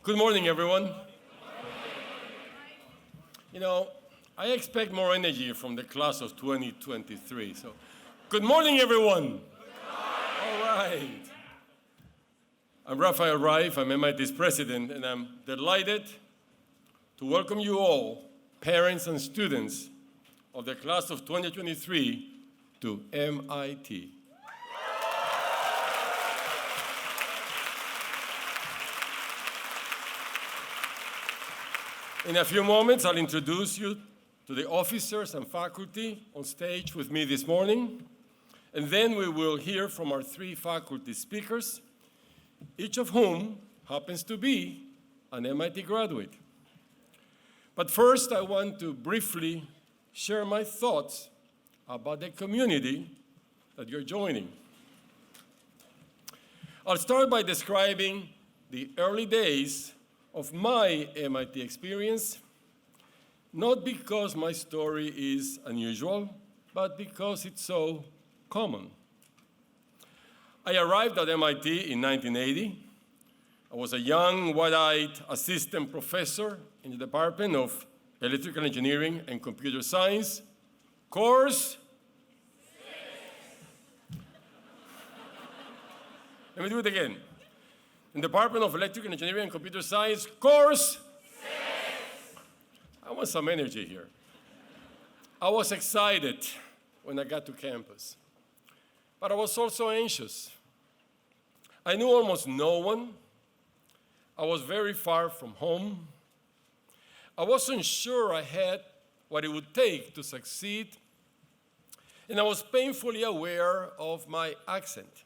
Good morning, everyone. You know, I expect more energy from the class of 2023. So, good morning, everyone. All right. I'm Rafael Reif, I'm MIT's president, and I'm delighted to welcome you all, parents and students of the class of 2023, to MIT. In a few moments, I'll introduce you to the officers and faculty on stage with me this morning, and then we will hear from our three faculty speakers, each of whom happens to be an MIT graduate. But first, I want to briefly share my thoughts about the community that you're joining. I'll start by describing the early days of my MIT experience, not because my story is unusual, but because it's so common. I arrived at MIT in 1980. I was a young, wide-eyed assistant professor in the Department of Electrical Engineering and Computer Science, course. Let me do it again. In the Department of Electrical Engineering and Computer Science, course. I want some energy here. I was excited when I got to campus, but I was also anxious. I knew almost no one. I was very far from home. I wasn't sure I had what it would take to succeed, and I was painfully aware of my accent.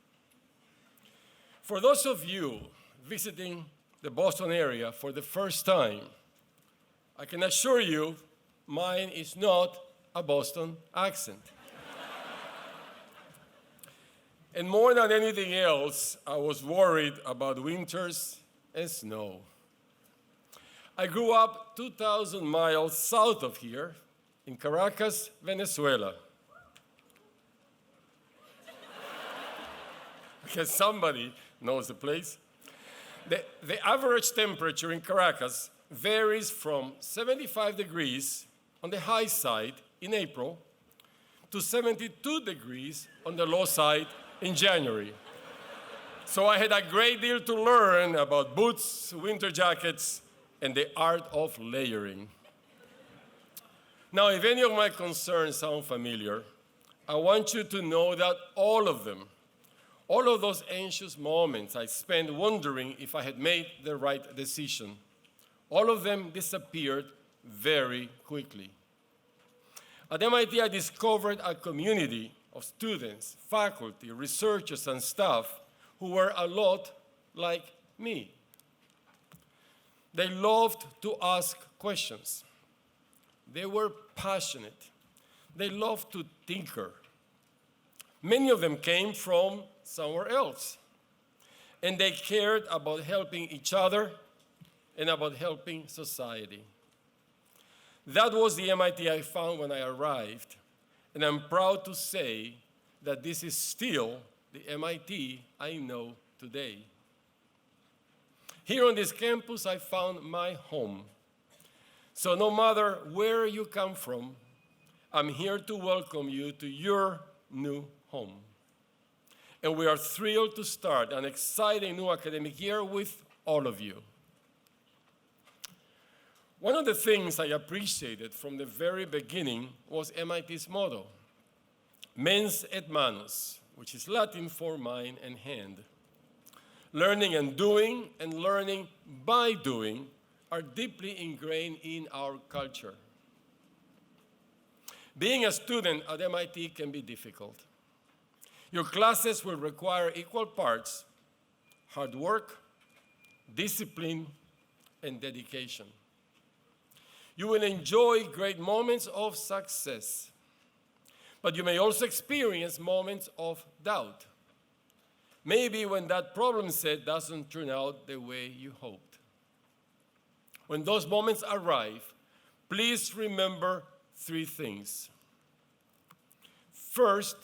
For those of you visiting the Boston area for the first time, I can assure you mine is not a Boston accent. And more than anything else, I was worried about winters and snow. I grew up 2,000 miles south of here in Caracas, Venezuela. I guess somebody knows the place. The average temperature in Caracas varies from 75 degrees on the high side in April to 72 degrees on the low side in January. So I had a great deal to learn about boots, winter jackets, and the art of layering. Now, if any of my concerns sound familiar, I want you to know that all of those anxious moments I spent wondering if I had made the right decision, all of them disappeared very quickly. At MIT, I discovered a community of students, faculty, researchers, and staff who were a lot like me. They loved to ask questions. They were passionate. They loved to tinker. Many of them came from somewhere else, and they cared about helping each other and about helping society. That was the MIT I found when I arrived, and I'm proud to say that this is still the MIT I know today. Here on this campus, I found my home. So no matter where you come from, I'm here to welcome you to your new home. And we are thrilled to start an exciting new academic year with all of you. One of the things I appreciated from the very beginning was MIT's motto, mens et manus, which is Latin for mind and hand. Learning and learning by doing are deeply ingrained in our culture. Being a student at MIT can be difficult. Your classes will require equal parts hard work, discipline, and dedication. You will enjoy great moments of success, but you may also experience moments of doubt. Maybe when that problem set doesn't turn out the way you hoped. When those moments arrive, please remember three things. First,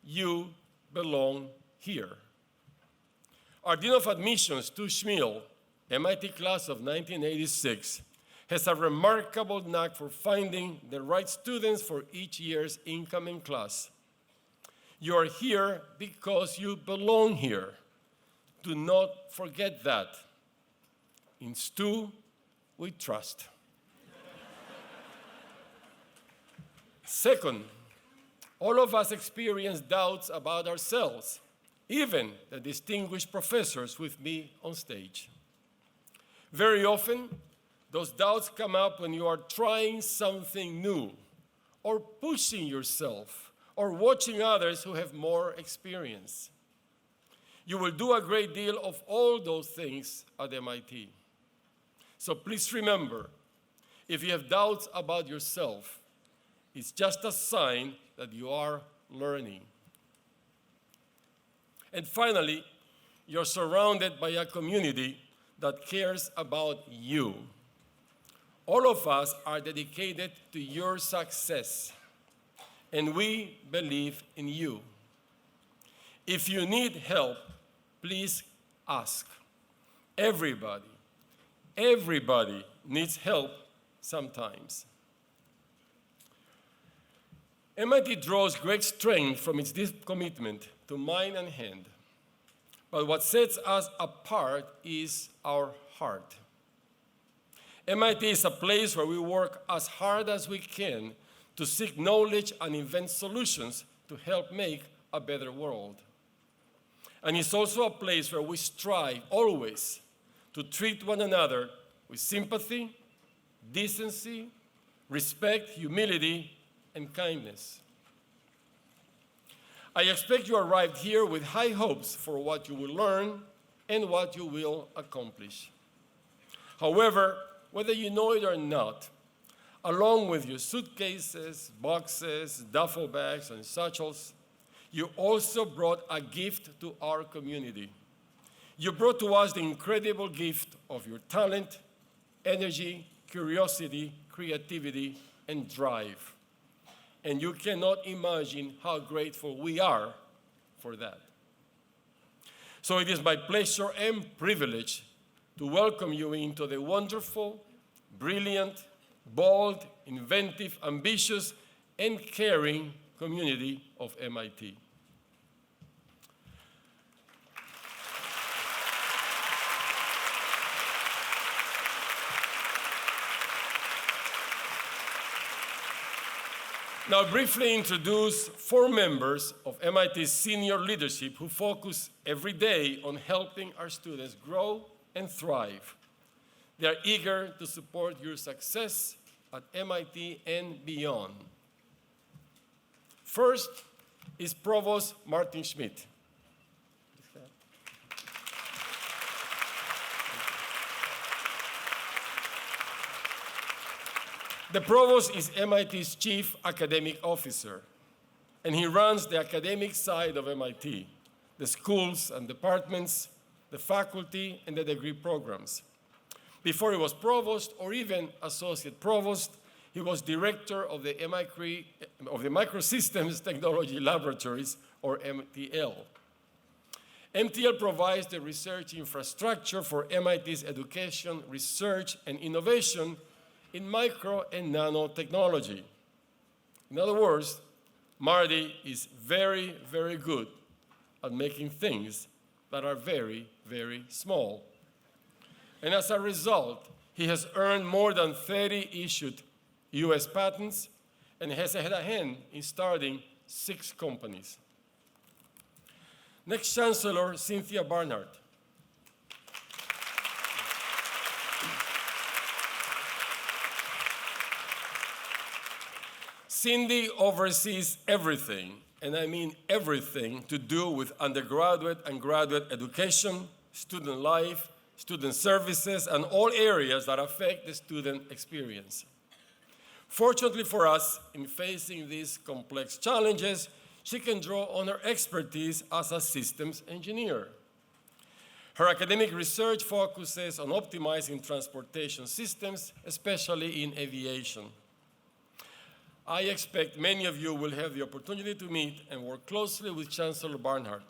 you belong here. Our Dean of Admissions, Stu Schmiel, MIT class of 1986 has a remarkable knack for finding the right students for each year's incoming class. You are here because you belong here. Do not forget that. In Stu, we trust. Second, all of us experience doubts about ourselves, even the distinguished professors with me on stage. Very often, those doubts come up when you are trying something new, or pushing yourself, or watching others who have more experience. You will do a great deal of all those things at MIT. So please remember, if you have doubts about yourself, it's just a sign that you are learning. And finally, you're surrounded by a community that cares about you. All of us are dedicated to your success, and we believe in you. If you need help, please ask. Everybody needs help sometimes. MIT draws great strength from its deep commitment to mind and hand. But what sets us apart is our heart. MIT is a place where we work as hard as we can to seek knowledge and invent solutions to help make a better world. And it's also a place where we strive always to treat one another with sympathy, decency, respect, humility, and kindness. I expect you arrived here with high hopes for what you will learn and what you will accomplish. However, whether you know it or not, along with your suitcases, boxes, duffel bags, and satchels, you also brought a gift to our community. You brought to us the incredible gift of your talent, energy, curiosity, creativity, and drive. And you cannot imagine how grateful we are for that. So it is my pleasure and privilege to welcome you into the wonderful, brilliant, bold, inventive, ambitious, and caring community of MIT. Now, briefly introduce 4 members of MIT's senior leadership who focus every day on helping our students grow and thrive. They are eager to support your success at MIT and beyond. First is Provost Martin Schmidt. The provost is MIT's chief academic officer, and he runs the academic side of MIT, the schools and departments, the faculty, and the degree programs. Before he was provost or even associate provost, he was director of the Microsystems Technology Laboratories, or MTL. MTL provides the research infrastructure for MIT's education, research, and innovation in micro and nanotechnology. In other words, Marty is very, very good at making things that are very, very small. And as a result, he has earned more than 30 issued US patents and has had a hand in starting 6 companies. Next, Chancellor Cynthia Barnard. Cindy oversees everything, and I mean everything, to do with undergraduate and graduate education, student life, student services, and all areas that affect the student experience. Fortunately for us, in facing these complex challenges, she can draw on her expertise as a systems engineer. Her academic research focuses on optimizing transportation systems, especially in aviation. I expect many of you will have the opportunity to meet and work closely with Chancellor Barnard.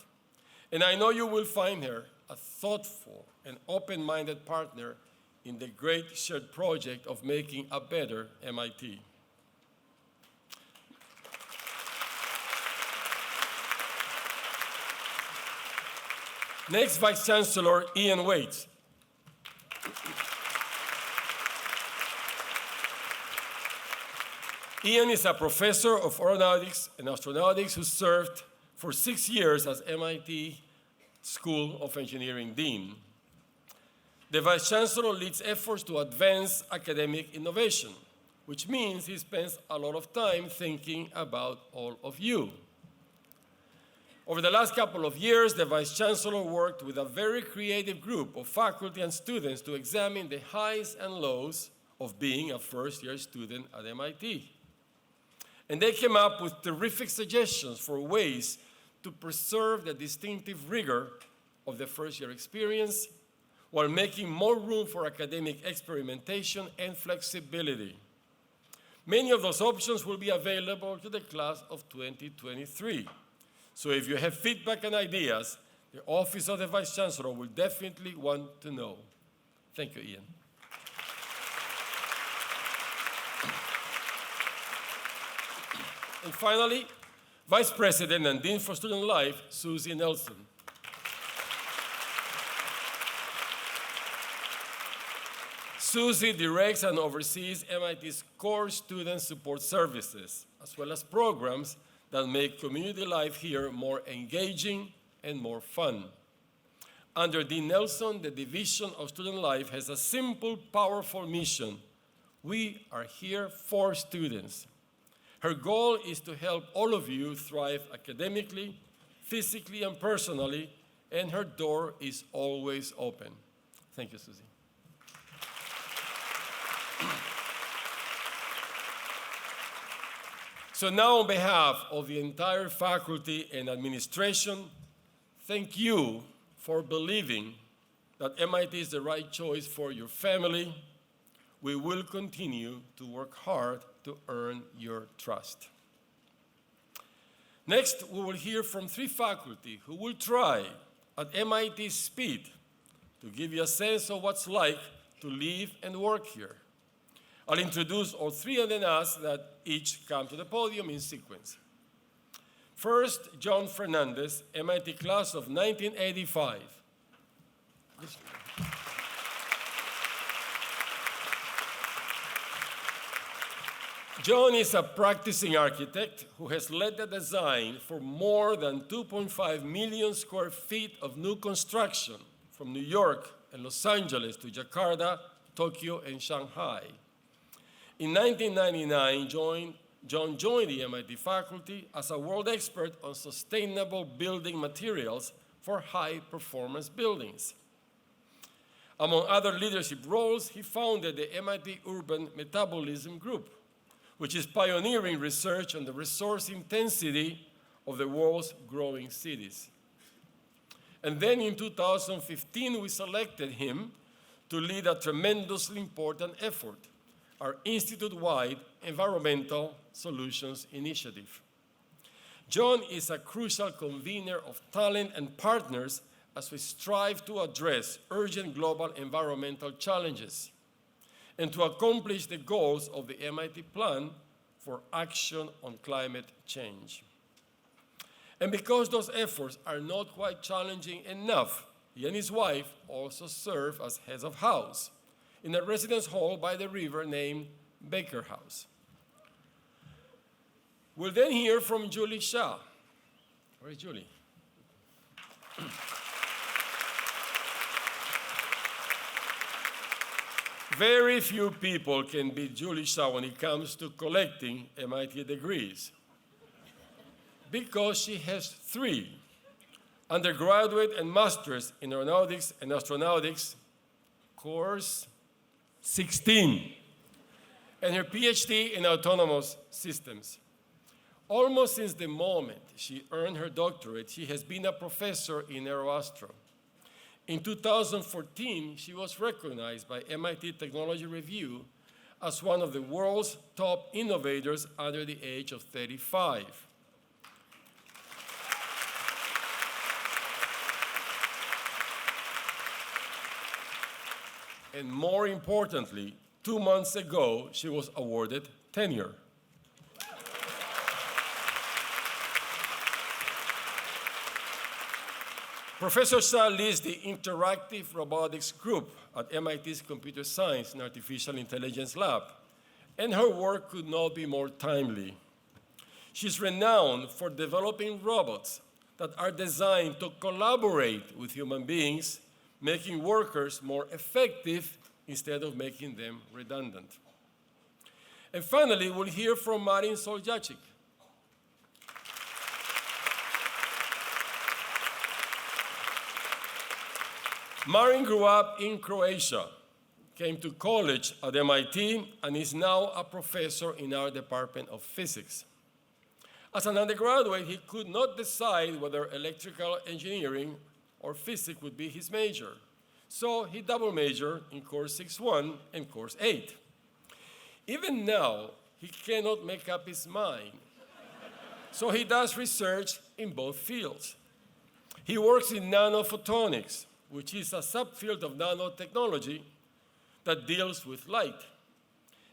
And I know you will find her a thoughtful and open-minded partner in the great shared project of making a better MIT. Next, Vice Chancellor Ian Waite. Ian is a professor of aeronautics and astronautics who served for 6 years as MIT School of Engineering Dean. The Vice Chancellor leads efforts to advance academic innovation, which means he spends a lot of time thinking about all of you. Over the last couple of years, the Vice Chancellor worked with a very creative group of faculty and students to examine the highs and lows of being a first-year student at MIT. And they came up with terrific suggestions for ways to preserve the distinctive rigor of the first-year experience while making more room for academic experimentation and flexibility. Many of those options will be available to the class of 2023. So if you have feedback and ideas, the Office of the Vice Chancellor will definitely want to know. Thank you, Ian. And finally, Vice President and Dean for Student Life, Susie Nelson. Susie directs and oversees MIT's core student support services, as well as programs that make community life here more engaging and more fun. Under Dean Nelson, the Division of Student Life has a simple, powerful mission. We are here for students. Her goal is to help all of you thrive academically, physically, and personally, and her door is always open. Thank you, Susie. So now, on behalf of the entire faculty and administration, thank you for believing that MIT is the right choice for your family. We will continue to work hard to earn your trust. Next, we will hear from 3 faculty who will try at MIT's speed to give you a sense of what's like to live and work here. I'll introduce all 3 and then ask that each come to the podium in sequence. First, John Fernandez, MIT class of 1985. John is a practicing architect who has led the design for more than 2.5 million square feet of new construction from New York and Los Angeles to Jakarta, Tokyo, and Shanghai. In 1999, John joined the MIT faculty as a world expert on sustainable building materials for high-performance buildings. Among other leadership roles, he founded the MIT Urban Metabolism Group, which is pioneering research on the resource intensity of the world's growing cities. And then in 2015, we selected him to lead a tremendously important effort, our institute-wide Environmental Solutions Initiative. John is a crucial convener of talent and partners as we strive to address urgent global environmental challenges and to accomplish the goals of the MIT Plan for Action on Climate Change. And because those efforts are not quite challenging enough, he and his wife also serve as heads of house in a residence hall by the river named Baker House. We'll then hear from Julie Shah. Where is Julie? Very few people can beat Julie Shah when it comes to collecting MIT degrees, because she has 3 undergraduate and masters in aeronautics and astronautics, course 16, and her PhD in autonomous systems. Almost since the moment she earned her doctorate, she has been a professor in aeroastro. In 2014, she was recognized by MIT Technology Review as one of the world's top innovators under the age of 35. And more importantly, 2 months ago, she was awarded tenure. Professor Shah leads the Interactive Robotics Group at MIT's Computer Science and Artificial Intelligence Lab, and her work could not be more timely. She's renowned for developing robots that are designed to collaborate with human beings, making workers more effective instead of making them redundant. And finally, we'll hear from Marin Soljacic. Marin grew up in Croatia, came to college at MIT, and is now a professor in our Department of Physics. As an undergraduate, he could not decide whether electrical engineering or physics would be his major. So he double majored in course 6-1 and course 8. Even now, he cannot make up his mind. So he does research in both fields. He works in nanophotonics, which is a subfield of nanotechnology that deals with light.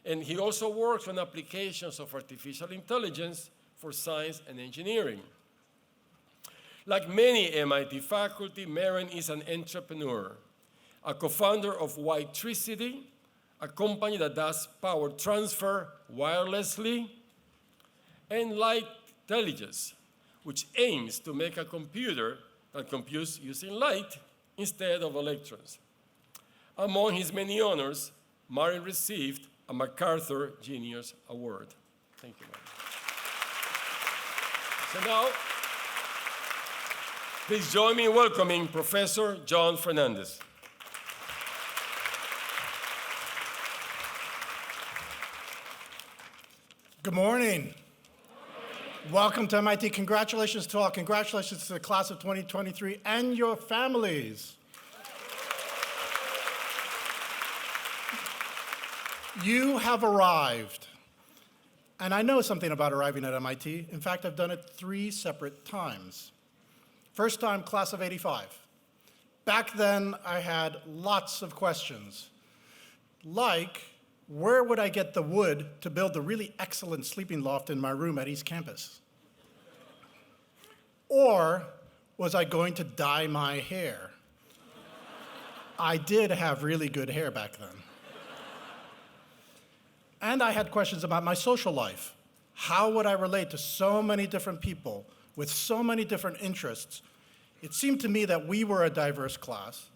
And he also works on applications of artificial intelligence for science and engineering. Like many MIT faculty, Marin is an entrepreneur, a co-founder of Whitetricity, a company that does power transfer wirelessly, and Light Intelligence, which aims to make a computer that computes using light instead of electrons. Among his many honors, Marin received a MacArthur Genius Award. Thank you, Marin. So now, please join me in welcoming Professor John Fernandez. Good morning. Welcome to MIT. Congratulations to all. Congratulations to the class of 2023 and your families. You have arrived. And I know something about arriving at MIT. In fact, I've done it 3 separate times. First time, class of '85. Back then, I had lots of questions, like, where would I get the wood to build the really excellent sleeping loft in my room at East Campus? Or was I going to dye my hair? I did have really good hair back then. And I had questions about my social life. How would I relate to so many different people with so many different interests? It seemed to me that we were a diverse class,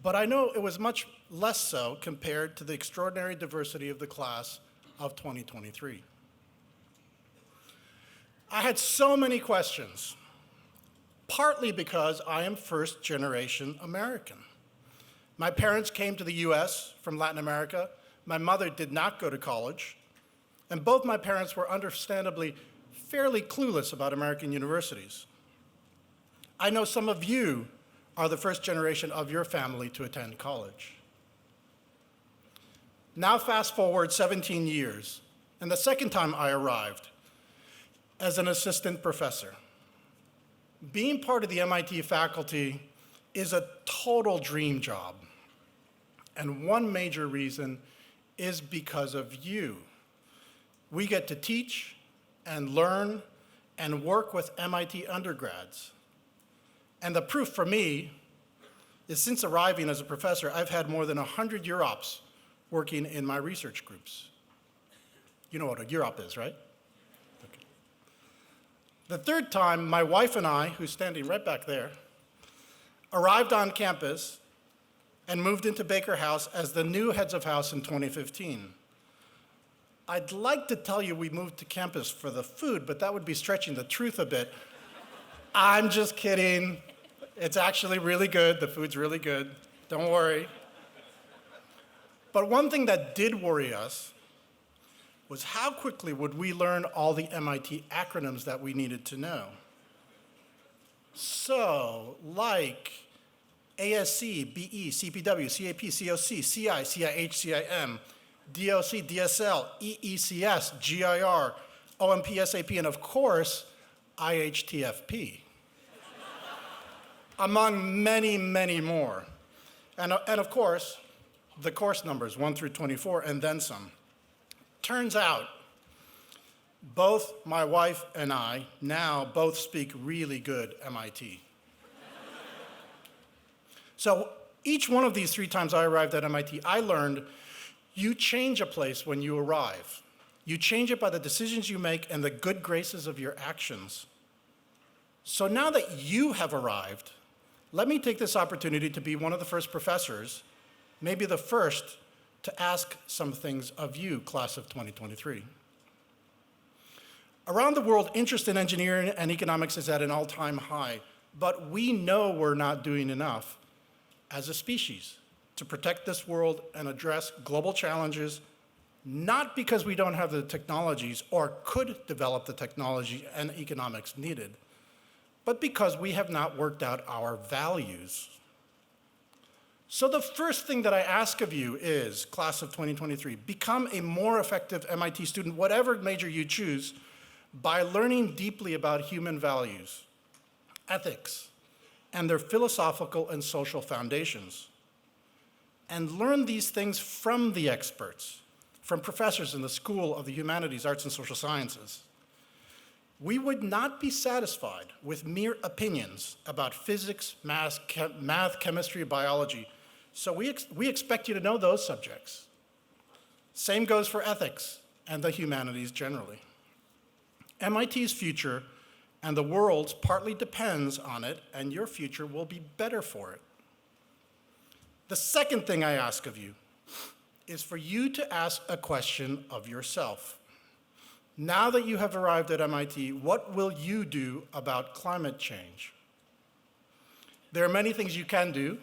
but I know it was much less so compared to the extraordinary diversity of the class of 2023. I had so many questions, partly because I am first-generation American. My parents came to the US from Latin America. My mother did not go to college, and both my parents were understandably fairly clueless about American universities. I know some of you are the first generation of your family to attend college. Now fast forward 17 years, and the second time I arrived as an assistant professor. Being part of the MIT faculty is a total dream job, and one major reason is because of you. We get to teach and learn and work with MIT undergrads. And the proof for me is since arriving as a professor, I've had more than 100 UROPs working in my research groups. You know what a UROP is, right? Okay. The third time, my wife and I, who's standing right back there, arrived on campus and moved into Baker House as the new heads of house in 2015. I'd like to tell you we moved to campus for the food, but that would be stretching the truth a bit. I'm just kidding. It's actually really good. The food's really good. Don't worry. But one thing that did worry us was how quickly would we learn all the MIT acronyms that we needed to know. So, like ASC, BE, CPW, CAP, COC, CI, CIH, CIM, DOC, DSL, EECS, GIR, OMP, SAP, and of course, IHTFP. Among many, many more. And of course, the course numbers, 1 through 24, and then some. Turns out, both my wife and I now both speak really good MIT. So each one of these 3 times I arrived at MIT, I learned you change a place when you arrive. You change it by the decisions you make and the good graces of your actions. So now that you have arrived, let me take this opportunity to be one of the first professors, maybe the first, to ask some things of you, class of 2023. Around the world, interest in engineering and economics is at an all-time high, but we know we're not doing enough as a species to protect this world and address global challenges, not because we don't have the technologies or could develop the technology and economics needed, but because we have not worked out our values. So the first thing that I ask of you is, class of 2023, become a more effective MIT student, whatever major you choose, by learning deeply about human values, ethics, and their philosophical and social foundations. And learn these things from the experts, from professors in the School of the Humanities, Arts, and Social Sciences. We would not be satisfied with mere opinions about physics, math, chemistry, biology. So we expect you to know those subjects. Same goes for ethics and the humanities generally. MIT's future and the world's partly depends on it, and your future will be better for it. The second thing I ask of you is for you to ask a question of yourself. Now that you have arrived at MIT, what will you do about climate change? There are many things you can do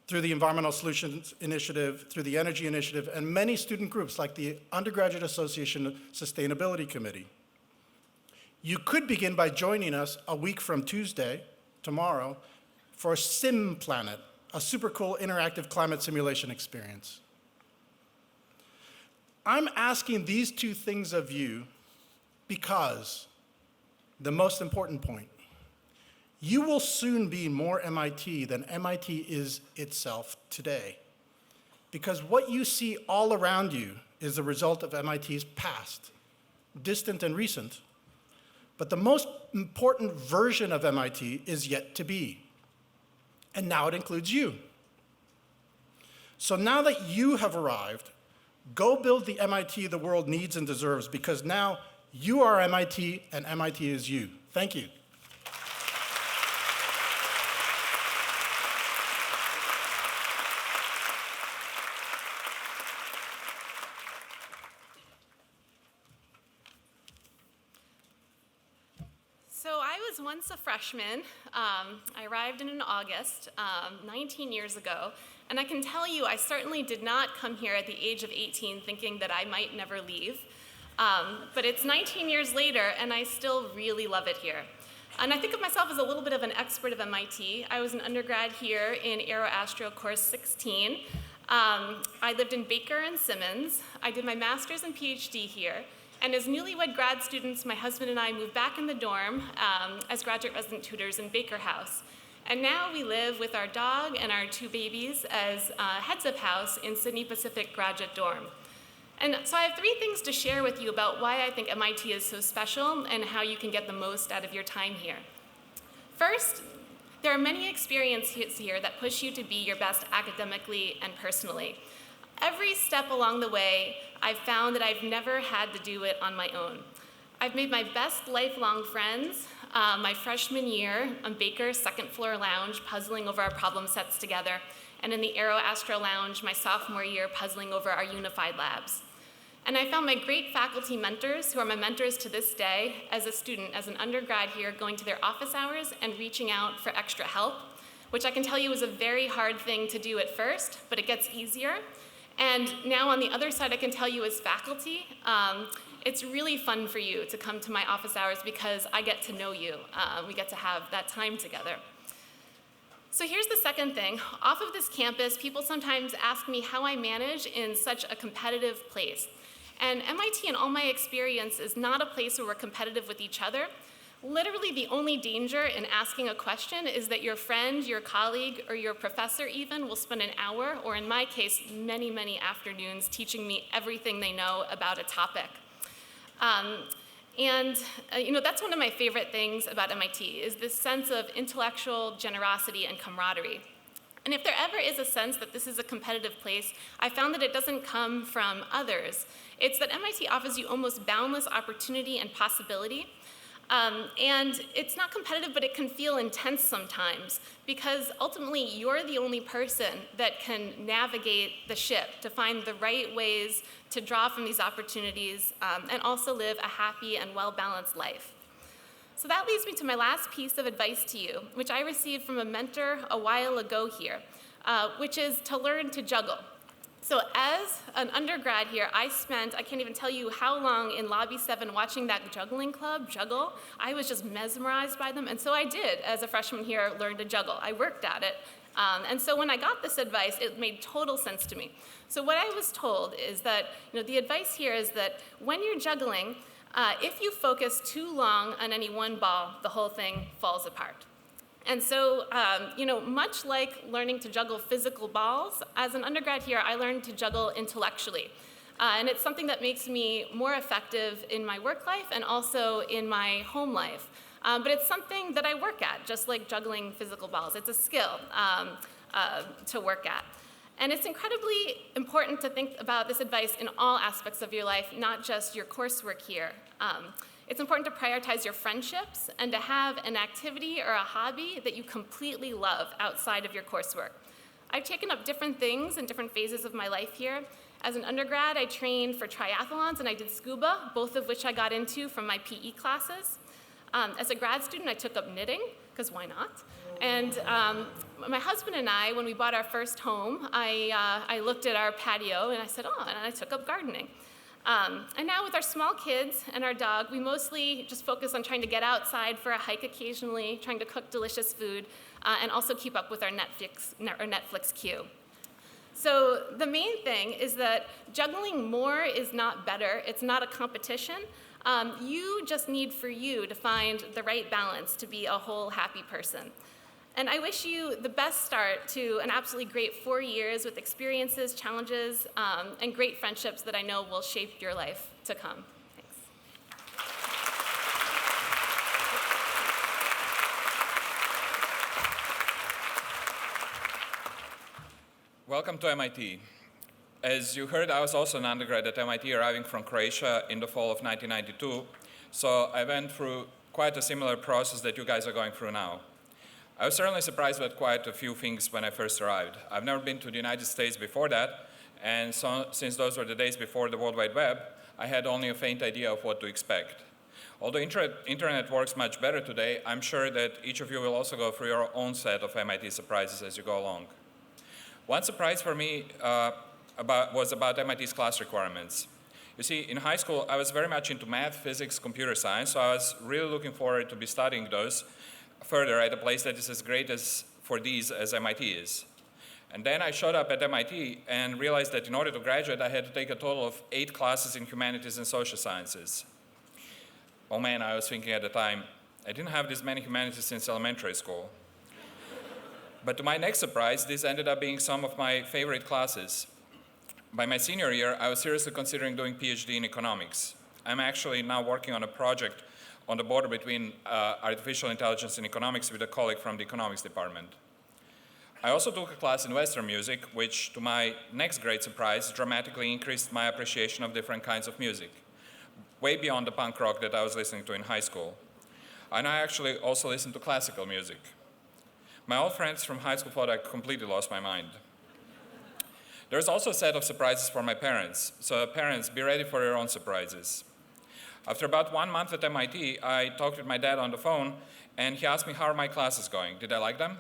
through the Environmental Solutions Initiative, through the Energy Initiative, and many student groups like the Undergraduate Association Sustainability Committee. You could begin by joining us a week from Tuesday, tomorrow, for Sim Planet, a super cool interactive climate simulation experience. I'm asking these 2 things of you because the most important point, you will soon be more MIT than MIT is itself today. Because what you see all around you is the result of MIT's past, distant and recent. But the most important version of MIT is yet to be. And now it includes you. So now that you have arrived, go build the MIT the world needs and deserves, because now you are MIT and MIT is you. Thank you. So I was once a freshman. I arrived in August, 19 years ago, and I can tell you I certainly did not come here at the age of 18 thinking that I might never leave. But it's 19 years later, and I still really love it here. And I think of myself as a little bit of an expert of MIT. I was an undergrad here in Aero-Astro course 16. I lived in Baker and Simmons. I did my master's and PhD here. And as newlywed grad students, my husband and I moved back in the dorm as graduate resident tutors in Baker House. And now we live with our dog and our 2 babies as heads of house in Sydney Pacific Graduate Dorm. And so I have 3 things to share with you about why I think MIT is so special and how you can get the most out of your time here. First, there are many experiences here that push you to be your best academically and personally. Every step along the way, I've found that I've never had to do it on my own. I've made my best lifelong friends my freshman year on Baker's second floor lounge, puzzling over our problem sets together, and in the Aero-Astro lounge my sophomore year, puzzling over our unified labs. And I found my great faculty mentors, who are my mentors to this day, as a student, as an undergrad here, going to their office hours and reaching out for extra help, which I can tell you is a very hard thing to do at first, but it gets easier. And now on the other side, I can tell you as faculty, it's really fun for you to come to my office hours because I get to know you. We get to have that time together. So here's the second thing. Off of this campus, people sometimes ask me how I manage in such a competitive place. And MIT, in all my experience, is not a place where we're competitive with each other, Literally the only danger in asking a question is that your friend, your colleague, or your professor even will spend an hour, or in my case, many, many afternoons teaching me everything they know about a topic. That's one of my favorite things about MIT is this sense of intellectual generosity and camaraderie. And if there ever is a sense that this is a competitive place, I found that it doesn't come from others. It's that MIT offers you almost boundless opportunity and possibility. And it's not competitive, but it can feel intense sometimes, because ultimately you're the only person that can navigate the ship to find the right ways to draw from these opportunities and also live a happy and well-balanced life. So that leads me to my last piece of advice to you, which I received from a mentor a while ago here, which is to learn to juggle. So as an undergrad here, I can't even tell you how long in Lobby 7 watching that juggling club juggle. I was just mesmerized by them, and so I did, as a freshman here, learn to juggle. I worked at it. And so when I got this advice, it made total sense to me. So what I was told is that, the advice here is that when you're juggling, if you focus too long on any one ball, the whole thing falls apart. And so, much like learning to juggle physical balls, as an undergrad here, I learned to juggle intellectually. And it's something that makes me more effective in my work life and also in my home life. But it's something that I work at, just like juggling physical balls. It's a skill to work at. And it's incredibly important to think about this advice in all aspects of your life, not just your coursework here. It's important to prioritize your friendships and to have an activity or a hobby that you completely love outside of your coursework. I've taken up different things in different phases of my life here. As an undergrad, I trained for triathlons and I did scuba, both of which I got into from my PE classes. As a grad student, I took up knitting, because why not? And my husband and I, when we bought our first home, I looked at our patio and I said, and I took up gardening. And now with our small kids and our dog, we mostly just focus on trying to get outside for a hike occasionally, trying to cook delicious food, and also keep up with our Netflix queue. So the main thing is that juggling more is not better. It's not a competition. You just need for you to find the right balance to be a whole happy person. And I wish you the best start to an absolutely great 4 years with experiences, challenges, and great friendships that I know will shape your life to come. Thanks. Welcome to MIT. As you heard, I was also an undergrad at MIT, arriving from Croatia in the fall of 1992. So I went through quite a similar process that you guys are going through now. I was certainly surprised with quite a few things when I first arrived. I've never been to the United States before that, and so, since those were the days before the World Wide Web, I had only a faint idea of what to expect. Although internet works much better today, I'm sure that each of you will also go through your own set of MIT surprises as you go along. One surprise for me was about MIT's class requirements. You see, in high school, I was very much into math, physics, computer science, so I was really looking forward to be studying those further at a place that is as great for these as MIT is. And then I showed up at MIT and realized that in order to graduate, I had to take a total of 8 classes in humanities and social sciences. Oh man, I was thinking at the time, I didn't have this many humanities since elementary school. But to my next surprise, this ended up being some of my favorite classes. By my senior year, I was seriously considering doing PhD in economics. I'm actually now working on a project on the border between artificial intelligence and economics with a colleague from the economics department. I also took a class in Western music, which, to my next great surprise, dramatically increased my appreciation of different kinds of music, way beyond the punk rock that I was listening to in high school. And I actually also listened to classical music. My old friends from high school thought I completely lost my mind. There's also a set of surprises for my parents, so parents, be ready for your own surprises. After about 1 month at MIT, I talked with my dad on the phone, and he asked me how are my classes going. Did I like them?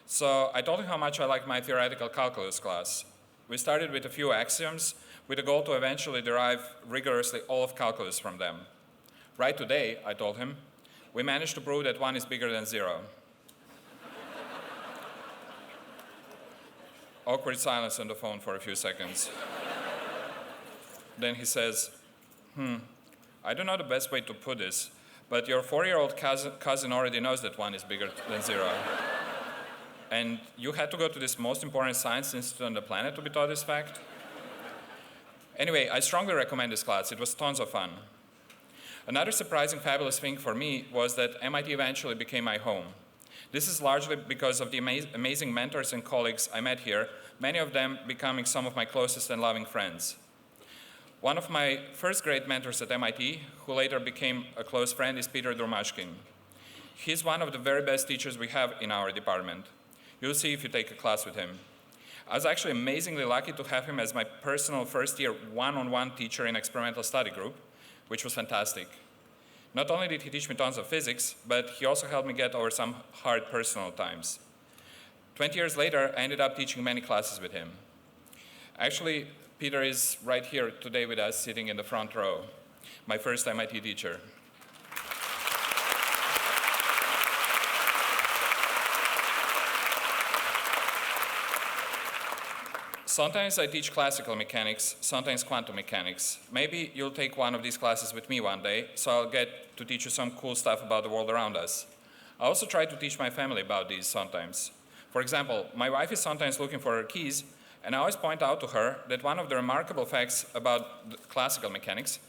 So I told him how much I liked my theoretical calculus class. We started with a few axioms, with a goal to eventually derive rigorously all of calculus from them. Right today, I told him, we managed to prove that 1 is bigger than 0. Awkward silence on the phone for a few seconds. Then he says, I don't know the best way to put this, but your 4-year-old cousin already knows that 1 is bigger than 0. And you had to go to this most important science institute on the planet to be taught this fact? Anyway, I strongly recommend this class. It was tons of fun. Another surprising, fabulous thing for me was that MIT eventually became my home. This is largely because of the amazing mentors and colleagues I met here, many of them becoming some of my closest and loving friends. One of my first great mentors at MIT, who later became a close friend, is Peter Durmashkin. He's one of the very best teachers we have in our department. You'll see if you take a class with him. I was actually amazingly lucky to have him as my personal first-year one-on-one teacher in experimental study group, which was fantastic. Not only did he teach me tons of physics, but he also helped me get over some hard personal times. 20 years later, I ended up teaching many classes with him. Actually, Peter is right here today with us, sitting in the front row, my first MIT teacher. Sometimes I teach classical mechanics, sometimes quantum mechanics. Maybe you'll take one of these classes with me one day, so I'll get to teach you some cool stuff about the world around us. I also try to teach my family about these sometimes. For example, my wife is sometimes looking for her keys, and I always point out to her that one of the remarkable facts about classical mechanics,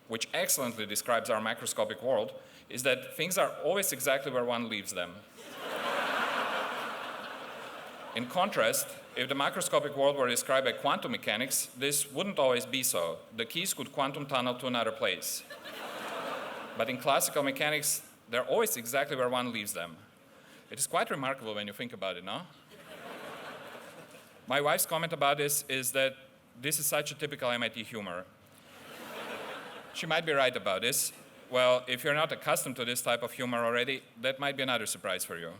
which excellently describes our macroscopic world, is that things are always exactly where one leaves them. In contrast, if the macroscopic world were described by quantum mechanics, this wouldn't always be so. The keys could quantum tunnel to another place. But in classical mechanics, they're always exactly where one leaves them. It is quite remarkable when you think about it, no? My wife's comment about this is that this is such a typical MIT humor. She might be right about this. Well, if you're not accustomed to this type of humor already, that might be another surprise for you.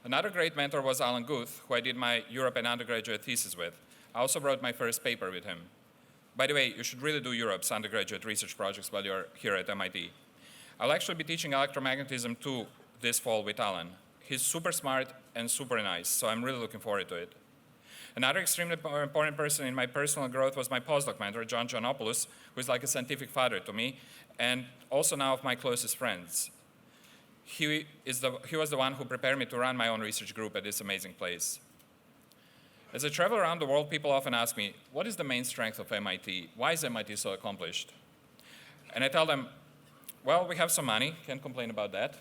Another great mentor was Alan Guth, who I did my European undergraduate thesis with. I also wrote my first paper with him. By the way, you should really do Europe's undergraduate research projects while you're here at MIT. I'll actually be teaching electromagnetism too this fall with Alan. He's super smart and super nice, so I'm really looking forward to it. Another extremely important person in my personal growth was my postdoc mentor, John Giannopoulos, who is like a scientific father to me, and also now of my closest friends. He was the one who prepared me to run my own research group at this amazing place. As I travel around the world, people often ask me, what is the main strength of MIT? Why is MIT so accomplished? And I tell them, well, we have some money, can't complain about that.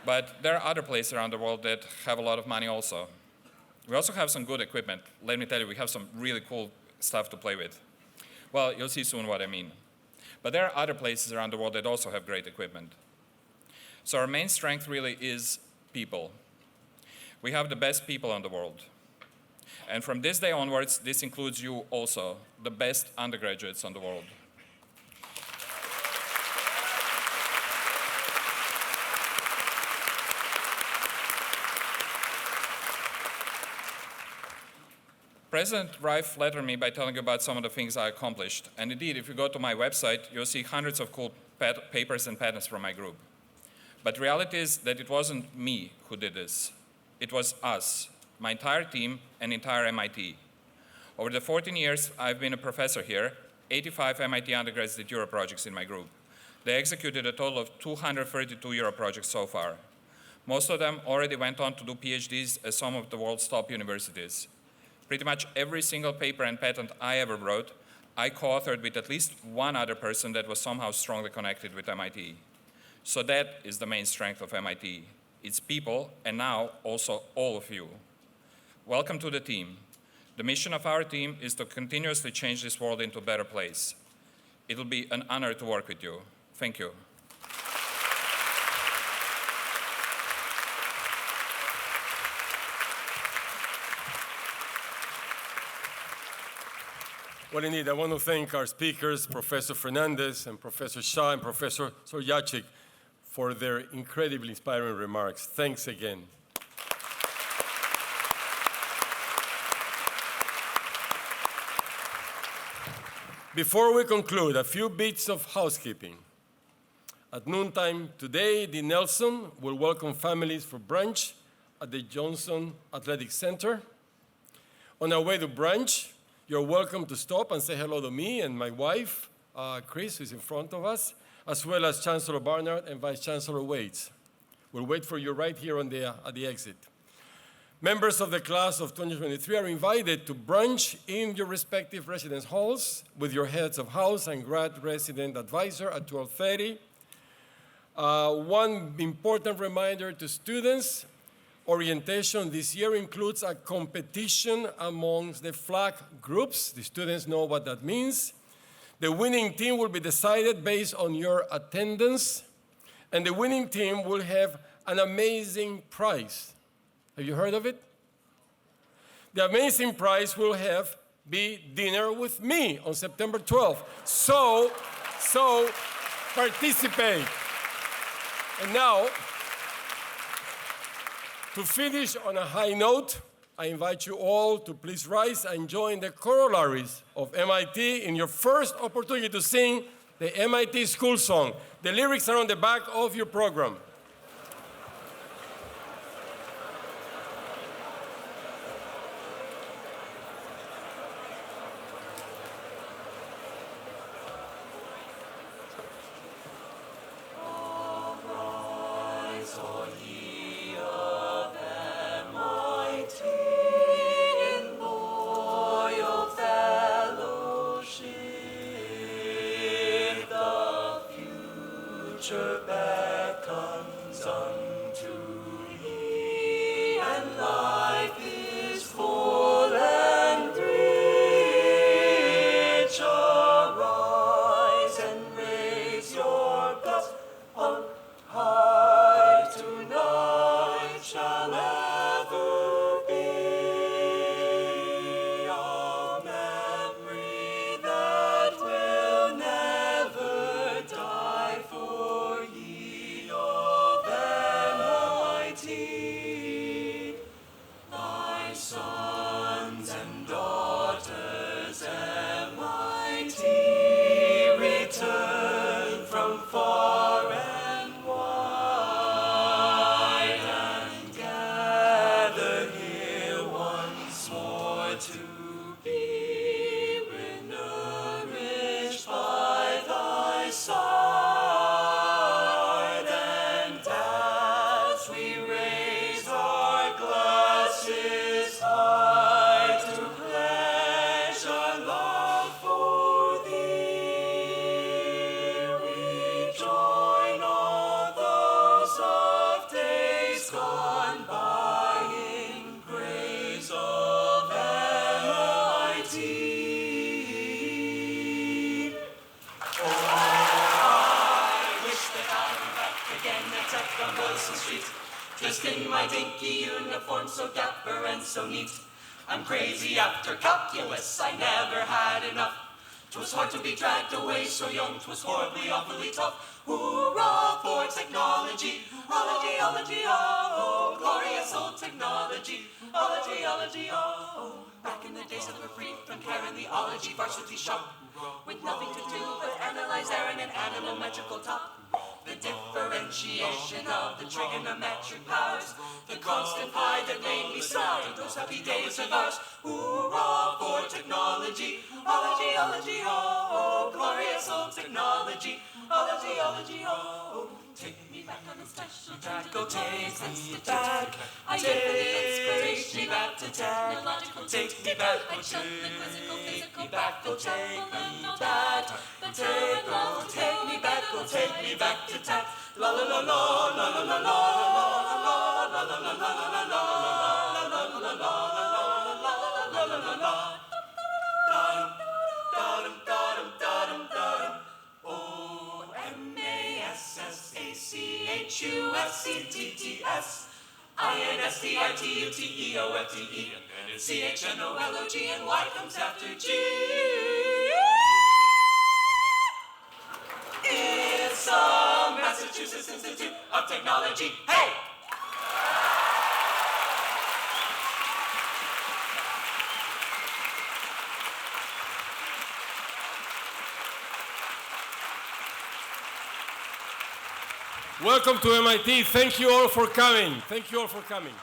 But there are other places around the world that have a lot of money also. We also have some good equipment. Let me tell you, we have some really cool stuff to play with. Well, you'll see soon what I mean. But there are other places around the world that also have great equipment. So our main strength really is people. We have the best people in the world. And from this day onwards, this includes you also, the best undergraduates in the world. President Reif flattered me by telling you about some of the things I accomplished. And indeed, if you go to my website, you'll see hundreds of cool papers and patents from my group. But the reality is that it wasn't me who did this. It was us, my entire team and entire MIT. Over the 14 years I've been a professor here, 85 MIT undergrads did Euro projects in my group. They executed a total of 232 Euro projects so far. Most of them already went on to do PhDs at some of the world's top universities. Pretty much every single paper and patent I ever wrote, I co-authored with at least one other person that was somehow strongly connected with MIT. So that is the main strength of MIT. It's people, and now also all of you. Welcome to the team. The mission of our team is to continuously change this world into a better place. It'll be an honor to work with you. Thank you. Well, indeed, I want to thank our speakers, Professor Fernandez and Professor Shah and Professor Soljacic, for their incredibly inspiring remarks. Thanks again. Before we conclude, a few bits of housekeeping. At noontime today, the Nelson will welcome families for brunch at the Johnson Athletic Center. On our way to brunch, you're welcome to stop and say hello to me and my wife, Chris, who's in front of us. as well as Chancellor Barnard and Vice Chancellor Waits. We'll wait for you right here at the exit. Members of the class of 2023 are invited to brunch in your respective residence halls with your heads of house and grad resident advisor at 12:30. One important reminder to students, orientation this year includes a competition amongst the flag groups. The students know what that means. The winning team will be decided based on your attendance, and the winning team will have an amazing prize. Have you heard of it? The amazing prize will be dinner with me on September 12th. So participate. And now, to finish on a high note, I invite you all to please rise and join the corollaries of MIT in your first opportunity to sing the MIT school song. The lyrics are on the back of your program. Dressed in my dinky uniform, so dapper and so neat. I'm crazy after calculus, I never had enough. 'Twas hard to be dragged away so young, 'twas horribly, awfully tough. Hoorah for technology, ology, ology, oh, glorious old technology, ology, ology, oh. Back in the days that were free from carrying the ology varsity shop, with nothing to do but analyze air in an animal-metrical top. The differentiation of the trigonometric powers, the constant pi that made me sigh in those happy days of ours. Hoorah for technology, ology, ology, oh, glorious old technology, ology, ology, oh. Take me back on a special track, oh, take me back. I take me back to technological, take me back, oh, take me back, oh, take me back. Take me back, oh, take me back to tech. La la la la la la la la la la la la la CHUSCTTS INSTITUTEOFTE CHNOLOG and Y comes after G. It's a Massachusetts Institute of Technology. Hey! Welcome to MIT. Thank you all for coming. Thank you all for coming.